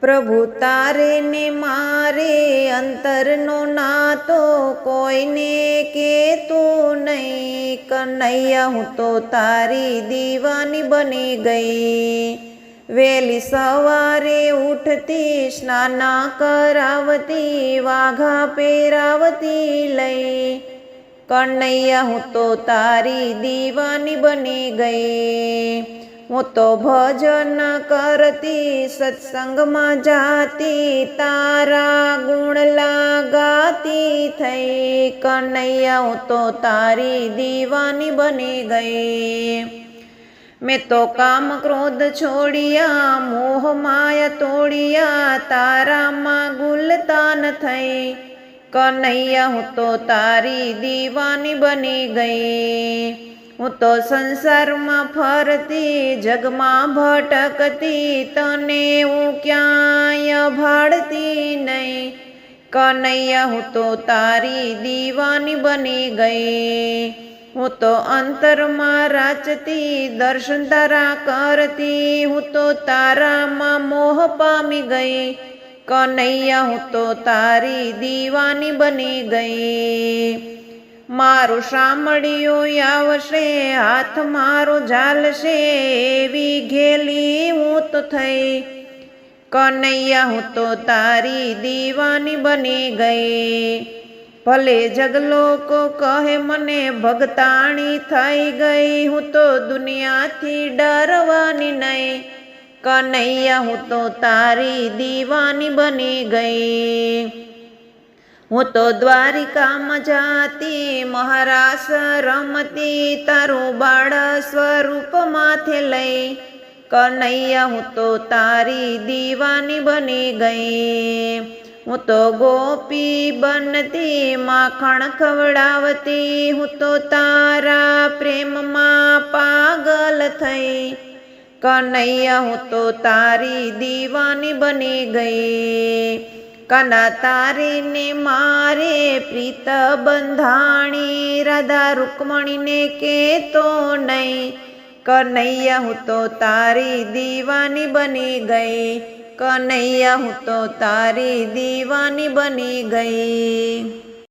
પ્રભુ તારે ને મારે અંતરનો નાતો કોઈને કહેતું નહીં। કનૈયા હું તો તારી દીવાની બની ગઈ। વહેલી સવારે ઉઠતી સ્નાન કરાવતી વાઘા પહેરાવતી લઈ। કનૈયા હું તો તારી દીવાની બની ગઈ। હું તો ભજન કરતી સત્સંગમાં જાતી તારા ગુણ ગાતી થઈ। કનૈયા હું તો તારી દીવાની બની ગઈ। મેં તો કામ ક્રોધ છોડિયા મોહ માયા તોડિયા તારામાં ગુલતાન થઈ। કનૈયા હું તો તારી દીવાની બની ગઈ। હું તો સંસારમાં ફરતી જગમાં ભટકતી તને હું ક્યાંય ભાળતી નહીં। કનૈયા હું તો તારી દીવાની બની ગઈ। હું તો અંતરમાં રાચતી દર્શન તારા કરતી હું તો તારામાં મોહ પામી ગઈ। કનૈયા હું તો તારી દીવાની બની ગઈ। મારું સાંભળ્યું આવશે હાથ મારો ઝાલશે એવી ઘેલી હું તો થઈ। કનૈયા હું તો તારી દીવાની બની ગઈ। ભલે જગલોકો કહે મને ભગતાણી થઈ ગઈ હું તો દુનિયાથી ડરવાની નહીં। કનૈયા હું તો તારી દીવાની બની ગઈ। હું તો દ્વારિકામાં જાતી મહારાસ રમતી તારું બાળ સ્વરૂપ માથે લઈ। કનૈયા હું તો તારી દીવાની બની ગઈ। હું તો ગોપી બનતી માખણ ખવડાવતી હું તો તારા પ્રેમમાં પાગલ થઈ। કનૈયા હું તો તારી દીવાની બની ગઈ। કાના તારી ને મારે પ્રીત બંધાણી રાધા રૂકમણીને કહેતો નહીં। કનૈયા હું તો તારી દીવાની બની ગઈ। કનૈયા હું તો તારી દીવાની બની ગઈ।